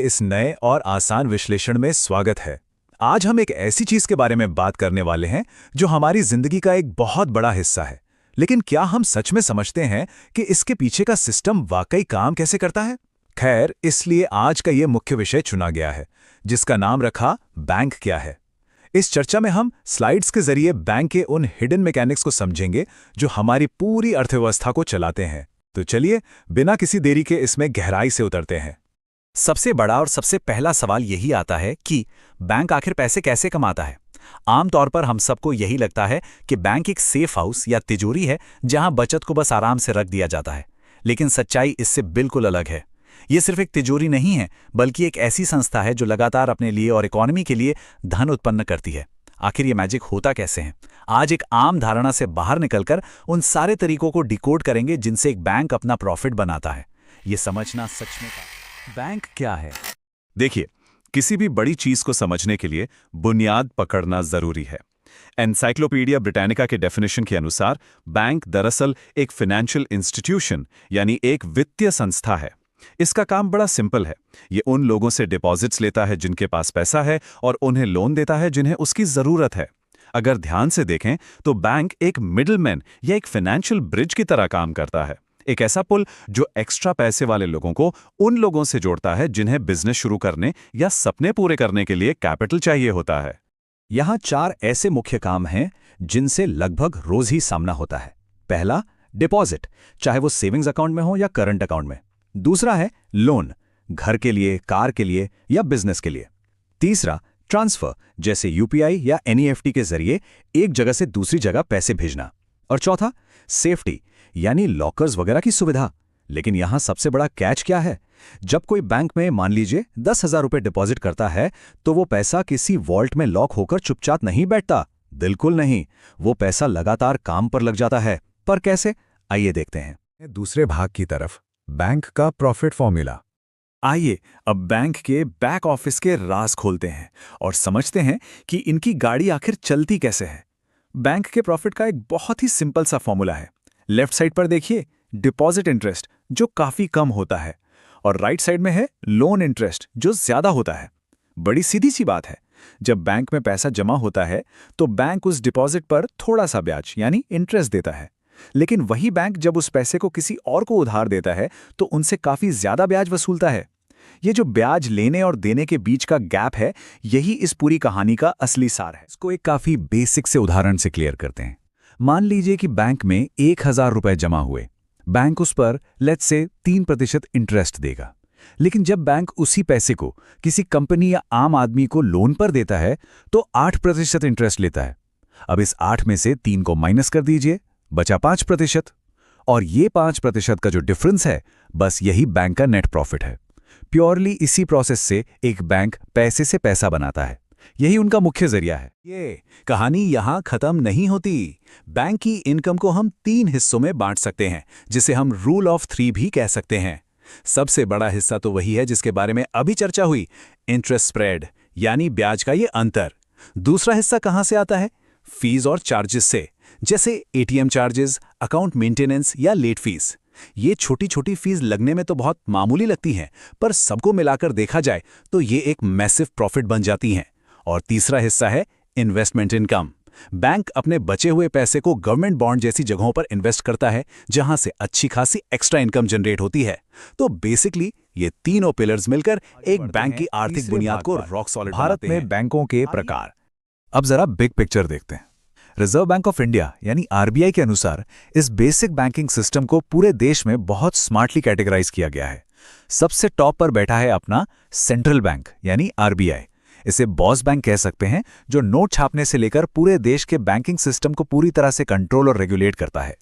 इस नए और आसान विश्लेषण में स्वागत है। आज हम एक ऐसी चीज के बारे में बात करने वाले हैं जो हमारी जिंदगी का एक बहुत बड़ा हिस्सा है। लेकिन क्या हम सच में समझते हैं कि इसके पीछे का सिस्टम वाकई काम कैसे करता है? खैर, इसलिए आज का ये मुख्य विषय चुना गया है, जिसका नाम रखा बैंक क्या है। इस चर्चा में हम स्लाइड्स के जरिए बैंक के उन हिडन मैकेनिक्स को समझेंगे जो हमारी पूरी अर्थव्यवस्था को चलाते हैं। तो चलिए, बिना किसी देरी के इसमें गहराई से उतरते हैं। सबसे बड़ा और सबसे पहला सवाल यही आता है कि बैंक आखिर पैसे कैसे कमाता है। आमतौर पर हम सबको यही लगता है कि बैंक एक सेफ हाउस या तिजोरी है जहां बचत को बस आराम से रख दिया जाता है। लेकिन सच्चाई इससे बिल्कुल अलग है। ये सिर्फ एक तिजोरी नहीं है, बल्कि एक ऐसी संस्था है जो लगातार अपने लिए और इकोनॉमी के लिए धन उत्पन्न करती है। आखिर ये मैजिक होता कैसे है? आज एक आम धारणा से बाहर निकलकर उन सारे तरीकों को डिकोड करेंगे जिनसे एक बैंक अपना प्रॉफिट बनाता है। ये समझना सच में बैंक क्या है। देखिए, किसी भी बड़ी चीज को समझने के लिए बुनियाद पकड़ना जरूरी है। एनसाइक्लोपीडिया ब्रिटानिका के डेफिनेशन के अनुसार बैंक दरअसल एक फाइनेंशियल इंस्टीट्यूशन यानी एक वित्तीय संस्था है। इसका काम बड़ा सिंपल है। ये उन लोगों से डिपॉजिट्स लेता है जिनके पास पैसा है और उन्हें लोन देता है जिन्हें उसकी जरूरत है। अगर ध्यान से देखें तो बैंक एक मिडलमैन या एक फाइनेंशियल ब्रिज की तरह काम करता है। एक ऐसा पुल जो एक्स्ट्रा पैसे वाले लोगों को उन लोगों से जोड़ता है जिन्हें बिजनेस शुरू करने या सपने पूरे करने के लिए कैपिटल चाहिए होता है। यहाँ 4 ऐसे मुख्य काम हैं जिनसे लगभग रोज ही सामना होता है। पहला, डिपॉजिट, चाहे वो सेविंग्स अकाउंट में हो या करंट अकाउंट में। दूसरा है लोन, घर के लिए, कार के लिए या बिजनेस के लिए। तीसरा, ट्रांसफर, जैसे यूपीआई या एनईएफटी के जरिए एक जगह से दूसरी जगह पैसे भेजना। और चौथा, सेफ्टी, यानी लॉकर्स वगैरह की सुविधा। लेकिन यहां सबसे बड़ा कैच क्या है? जब कोई बैंक में मान लीजिए 10,000 रुपए डिपॉजिट करता है तो वो पैसा किसी वॉल्ट में लॉक होकर चुपचाप नहीं बैठता। बिल्कुल नहीं, वो पैसा लगातार काम पर लग जाता है। पर कैसे? आइए देखते हैं। दूसरे भाग की तरफ, बैंक का प्रॉफिट फॉर्मूला। आइए अब बैंक के बैक ऑफिस के राज खोलते हैं और समझते हैं कि इनकी गाड़ी आखिर चलती कैसे है। बैंक के प्रॉफिट का एक बहुत ही सिंपल सा फॉर्मूला है। लेफ्ट साइड पर देखिए डिपॉजिट इंटरेस्ट, जो काफी कम होता है, और राइट साइड में है लोन इंटरेस्ट, जो ज्यादा होता है। बड़ी सीधी सी बात है। जब बैंक में पैसा जमा होता है तो बैंक उस डिपॉजिट पर थोड़ा सा ब्याज यानी इंटरेस्ट देता है। लेकिन वही बैंक जब उस पैसे को किसी और को उधार देता है तो उनसे काफी ज्यादा ब्याज वसूलता है। ये जो ब्याज लेने और देने के बीच का गैप है, यही इस पूरी कहानी का असली सार है। इसको एक काफी बेसिक से उदाहरण से क्लियर करते हैं। मान लीजिए कि बैंक में 1,000 रुपए जमा हुए। बैंक उस पर लेट्स से 3% इंटरेस्ट देगा। लेकिन जब बैंक उसी पैसे को किसी कंपनी या आम आदमी को लोन पर देता है तो 8% इंटरेस्ट लेता है। अब इस 8 में से 3 को माइनस कर दीजिए, बचा 5%। और ये 5% का जो डिफरेंस है, बस यही बैंक का नेट प्रॉफिट है। प्योरली इसी प्रोसेस से एक बैंक पैसे से पैसा बनाता है। यही उनका मुख्य जरिया है। ये कहानी यहां खत्म नहीं होती। बैंक की इनकम को हम 3 हिस्सों में बांट सकते हैं, जिसे हम रूल ऑफ 3 भी कह सकते हैं। सबसे बड़ा हिस्सा तो वही है जिसके बारे में अभी चर्चा हुई, इंटरेस्ट स्प्रेड, यानी ब्याज का ये अंतर। दूसरा हिस्सा कहां से आता है? फीस और चार्जेस से, जैसे एटीएम चार्जेस, अकाउंट मेंटेनेंस या लेट फीस। ये छोटी छोटी फीस लगने में तो बहुत मामूली लगती हैं, पर सबको मिलाकर देखा जाए तो ये एक मैसिव प्रॉफिट बन जाती हैं। और तीसरा हिस्सा है इन्वेस्टमेंट इनकम। बैंक अपने बचे हुए पैसे को गवर्नमेंट बॉन्ड जैसी जगहों पर इन्वेस्ट करता है, जहां से अच्छी खासी एक्स्ट्रा इनकम जनरेट होती है। तो बेसिकली ये तीनों पिलर्स मिलकर एक बैंक की आर्थिक बुनियाद को रॉक सॉलिड भारत में बैंकों के प्रकार। अब जरा बिग पिक्चर देखते हैं। रिजर्व बैंक ऑफ इंडिया यानी आरबीआई के अनुसार इस बेसिक बैंकिंग सिस्टम को पूरे देश में बहुत स्मार्टली कैटेगराइज किया गया है। सबसे टॉप पर बैठा है अपना सेंट्रल बैंक यानी आरबीआई। इसे बॉस बैंक कह सकते हैं, जो नोट छापने से लेकर पूरे देश के बैंकिंग सिस्टम को पूरी तरह से कंट्रोल और रेगुलेट करता है।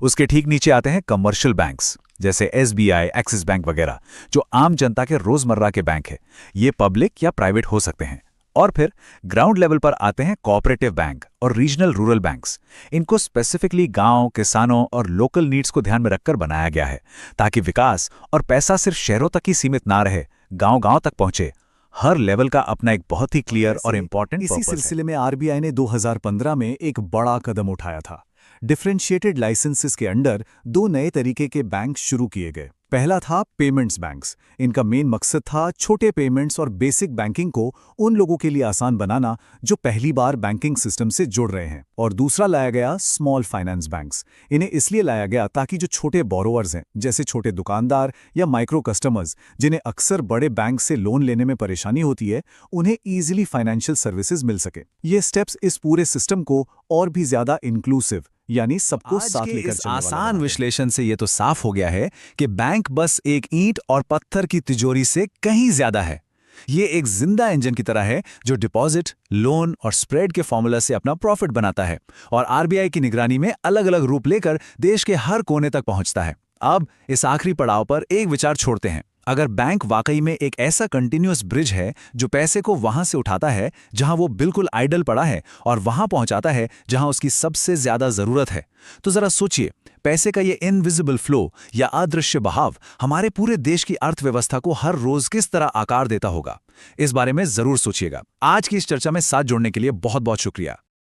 उसके ठीक नीचे आते हैं कमर्शियल बैंक्स, जैसे एसबीआई, एक्सिस बैंक वगैरह, जो आम जनता के रोजमर्रा के बैंक है। ये पब्लिक या प्राइवेट हो सकते हैं। और फिर ग्राउंड लेवल पर आते हैं कोऑपरेटिव बैंक और रीजनल रूरल बैंक्स। इनको स्पेसिफिकली गांव, किसानों और लोकल नीड्स को ध्यान में रखकर बनाया गया है, ताकि विकास और पैसा सिर्फ शहरों तक ही सीमित ना रहे, गांव-गांव तक पहुंचे। हर लेवल का अपना एक बहुत ही क्लियर और इंपॉर्टेंट इसी सिलसिले में आरबीआई ने 2015 में एक बड़ा कदम उठाया था। डिफरेंशिएटेड लाइसेंसेस के अंडर 2 नए तरीके के बैंक शुरू किए गए। पहला था पेमेंट्स बैंक्स। इनका मेन मकसद था छोटे पेमेंट्स और बेसिक बैंकिंग को उन लोगों के लिए आसान बनाना जो पहली बार बैंकिंग सिस्टम से जुड़ रहे हैं। और दूसरा लाया गया स्मॉल फाइनेंस बैंक्स। इन्हें इसलिए लाया गया ताकि जो छोटे बोरोवर्स हैं, जैसे छोटे दुकानदार या माइक्रो कस्टमर्स, जिन्हें अक्सर बड़े बैंक से लोन लेने में परेशानी होती है, उन्हें ईजिली फाइनेंशियल सर्विसेज मिल सके। ये स्टेप्स इस पूरे सिस्टम को और भी ज्यादा इंक्लूसिव, यानी सबको आज साथ के लेकर इस चलने वाला आसान बनाते हैं। विश्लेषण से ये तो साफ हो गया है कि बैंक बस एक ईंट और पत्थर की तिजोरी से कहीं ज्यादा है। ये एक जिंदा इंजन की तरह है जो डिपॉजिट, लोन और स्प्रेड के फॉर्मूला से अपना प्रॉफिट बनाता है और आरबीआई की निगरानी में अलग-अलग रूप लेकर देश के हर कोने तक पहुंचता है। अब इस आखिरी पड़ाव पर एक विचार छोड़ते हैं। अगर बैंक वाकई में एक ऐसा कंटिन्यूअस ब्रिज है जो पैसे को वहां से उठाता है जहां वो बिल्कुल आइडल पड़ा है और वहां पहुंचाता है जहां उसकी सबसे ज्यादा जरूरत है, तो जरा सोचिए, पैसे का ये इनविजिबल फ्लो या अदृश्य बहाव हमारे पूरे देश की अर्थव्यवस्था को हर रोज किस तरह आकार देता होगा। इस बारे में जरूर सोचिएगा। आज की इस चर्चा में साथ जोड़ने के लिए बहुत बहुत शुक्रिया।